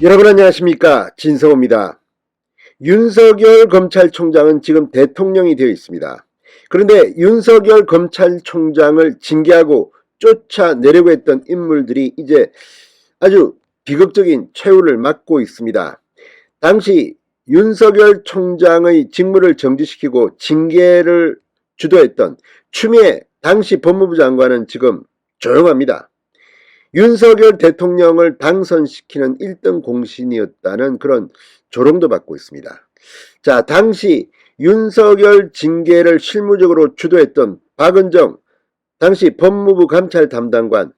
여러분 안녕하십니까, 진성호입니다. 윤석열 검찰총장은 지금 대통령이 되어 있습니다. 그런데 윤석열 검찰총장을 징계하고 쫓아내려고 했던 인물들이 이제 아주 비극적인 최후를 맞고 있습니다. 당시 윤석열 총장의 직무를 정지시키고 징계를 주도했던 추미애 당시 법무부 장관은 지금 조용합니다. 윤석열 대통령을 당선시키는 1등 공신이었다는 그런 조롱도 받고 있습니다. 자, 당시 윤석열 징계를 실무적으로 주도했던 박은정 당시 법무부 감찰 담당관,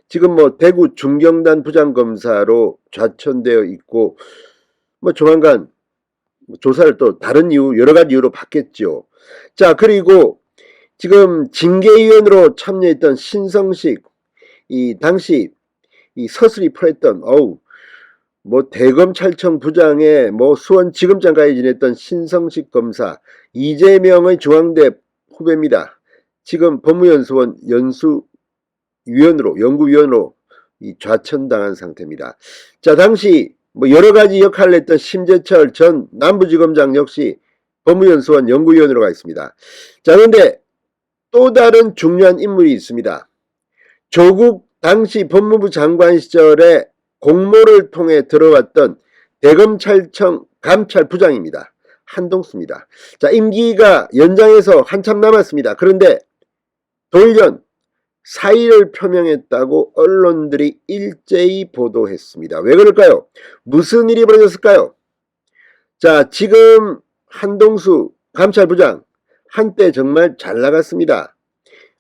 지금 대구 중경단 부장검사로 좌천되어 있고 조만간 조사를 또 다른 이유, 여러 가지 이유로 받겠죠. 자, 그리고 지금 징계위원으로 참여했던 신성식, 이 당시 이 서슬이 풀었던 대검찰청 부장에 수원지검장까지 지냈던 신성식 검사, 이재명의 중앙대 후배입니다. 지금 법무연수원 연구위원으로 좌천당한 상태입니다. 자, 당시 여러 가지 역할을 했던 심재철 전 남부지검장 역시 법무연수원 연구위원으로 가 있습니다. 자, 그런데 또 다른 중요한 인물이 있습니다. 조국 당시 법무부 장관 시절에 공모를 통해 들어왔던 대검찰청 감찰부장입니다. 한동수입니다. 자, 임기가 연장해서 한참 남았습니다. 그런데 돌연 사의를 표명했다고 언론들이 일제히 보도했습니다. 왜 그럴까요? 무슨 일이 벌어졌을까요? 자, 지금 한동수 감찰부장 한때 정말 잘 나갔습니다.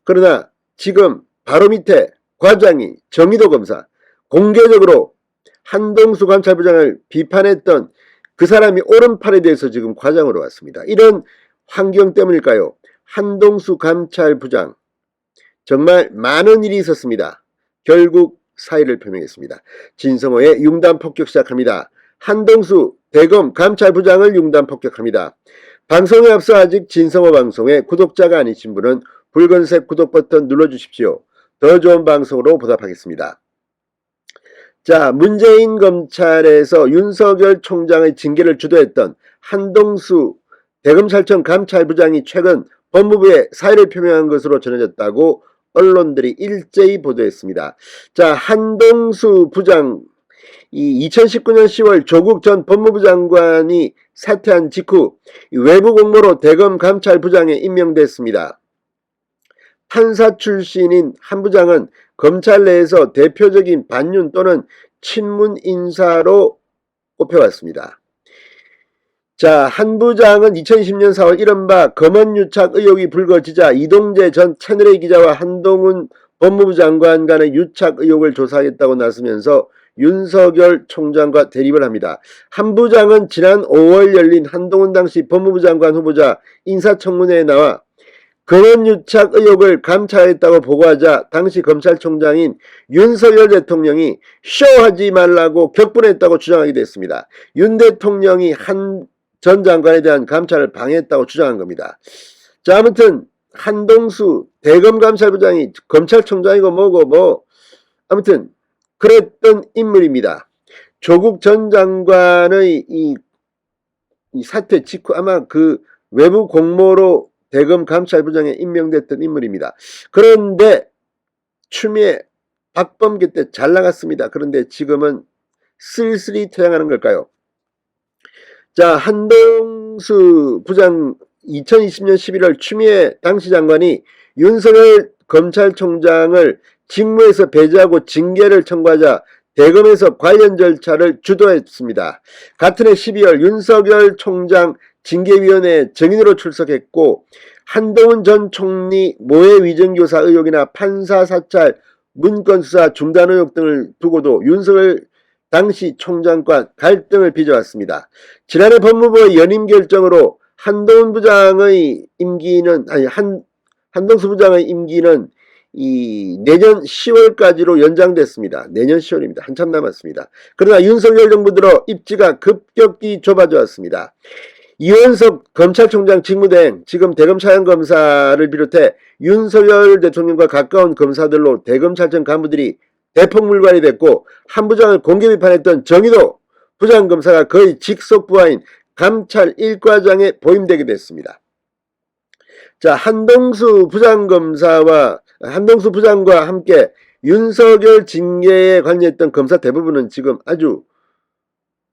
그러나 지금 바로 밑에 과장이 정의도 검사, 공개적으로 한동수 감찰부장을 비판했던 그 사람이 오른팔에 대해서 지금 과장으로 왔습니다. 이런 환경 때문일까요? 한동수 감찰부장 정말 많은 일이 있었습니다. 결국 사의를 표명했습니다. 진성호의 융단 폭격 시작합니다. 한동수 대검 감찰부장을 융단 폭격합니다. 방송에 앞서 아직 진성호 방송에 구독자가 아니신 분은 붉은색 구독 버튼 눌러주십시오. 더 좋은 방송으로 보답하겠습니다. 자, 문재인 검찰에서 윤석열 총장의 징계를 주도했던 한동수 대검찰청 감찰부장이 최근 법무부에 사의를 표명한 것으로 전해졌다고 언론들이 일제히 보도했습니다. 자, 한동수 부장 2019년 10월 조국 전 법무부 장관이 사퇴한 직후 외부 공모로 대검 감찰부장에 임명됐습니다. 판사 출신인 한 부장은 검찰 내에서 대표적인 반윤 또는 친문 인사로 꼽혀왔습니다. 자, 한 부장은 2020년 4월 이른바 검언유착 의혹이 불거지자 이동재 전 채널A 기자와 한동훈 법무부 장관 간의 유착 의혹을 조사하겠다고 나서면서 윤석열 총장과 대립을 합니다. 한 부장은 지난 5월 열린 한동훈 당시 법무부 장관 후보자 인사청문회에 나와 검언유착 의혹을 감찰했다고 보고하자 당시 검찰총장인 윤석열 대통령이 쇼하지 말라고 격분했다고 주장하기도 했습니다. 윤 대통령이 한 전 장관에 대한 감찰을 방해했다고 주장한 겁니다. 자, 아무튼 한동수 대검감찰부장이 검찰총장이고 뭐고 아무튼 그랬던 인물입니다. 조국 전 장관의 이 사퇴 직후 아마 그 외부 공모로 대검 감찰부장에 임명됐던 인물입니다. 그런데 추미애 박범계 때 잘 나갔습니다. 그런데 지금은 쓸쓸히 퇴장하는 걸까요? 자, 한동수 부장 2020년 11월 추미애 당시 장관이 윤석열 검찰총장을 직무에서 배제하고 징계를 청구하자 대검에서 관련 절차를 주도했습니다. 같은 해 12월 윤석열 총장 징계위원회 증인으로 출석했고 한동훈 전 총리 모해 위증교사 의혹이나 판사 사찰 문건 수사 중단 의혹 등을 두고도 윤석열 당시 총장과 갈등을 빚어왔습니다. 지난해 법무부의 연임 결정으로 한동훈 부장의 임기는 한동수 부장의 임기는 내년 10월까지로 연장됐습니다. 내년 10월입니다. 한참 남았습니다. 그러나 윤석열 정부 들어 입지가 급격히 좁아져 왔습니다. 이원석 검찰총장 직무대행, 지금 대검 차장검사를 비롯해 윤석열 대통령과 가까운 검사들로 대검찰청 간부들이 대폭 물갈이 됐고 한 부장을 공개 비판했던 정의도 부장검사가 거의 직속 부하인 감찰 1과장에 보임되게 됐습니다. 자, 한동수 부장과 함께 윤석열 징계에 관여했던 검사 대부분은 지금 아주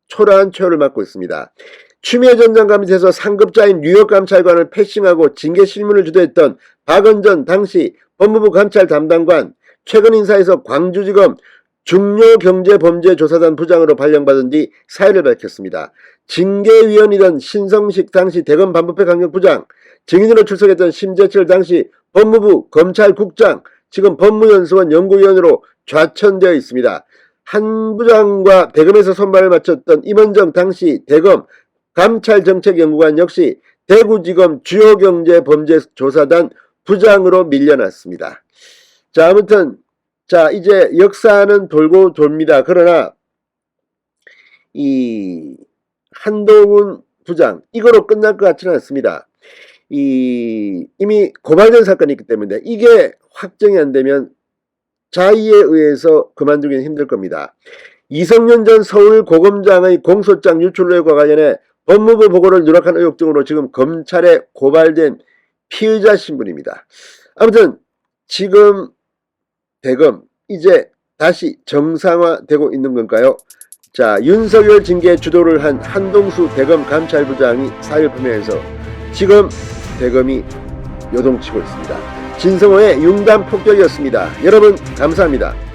초라한 처우를 맡고 있습니다. 추미애 전 장관 밑에서 상급자인 뉴욕 감찰관을 패싱하고 징계 실무를 주도했던 박은전 당시 법무부 감찰 담당관, 최근 인사에서 광주지검 중요경제범죄조사단 부장으로 발령받은 뒤 사의를 밝혔습니다. 징계위원이던 신성식 당시 대검 반부패 강력부장, 증인으로 출석했던 심재철 당시 법무부 검찰국장, 지금 법무연수원 연구위원으로 좌천되어 있습니다. 한 부장과 대검에서 손발을 맞췄던 임원정 당시 대검 감찰정책연구관 역시 대구지검 주요경제범죄조사단 부장으로 밀려났습니다. 자, 아무튼 이제 역사는 돌고 돕니다. 그러나 이 한동훈 부장 이거로 끝날 것 같지는 않습니다. 이미 고발된 사건이 있기 때문에 이게 확정이 안 되면 자의에 의해서 그만두기는 힘들 겁니다. 이성윤 전 서울고검장의 공소장 유출 의혹과 관련해 법무부 보고를 누락한 의혹 등으로 지금 검찰에 고발된 피의자 신분입니다. 아무튼 지금 대검 이제 다시 정상화되고 있는 건가요? 자, 윤석열 징계 주도를 한 한동수 대검 감찰부장이 사의를 표명해서 지금 대검이 요동치고 있습니다. 진성호의 융단 폭격이었습니다. 여러분 감사합니다.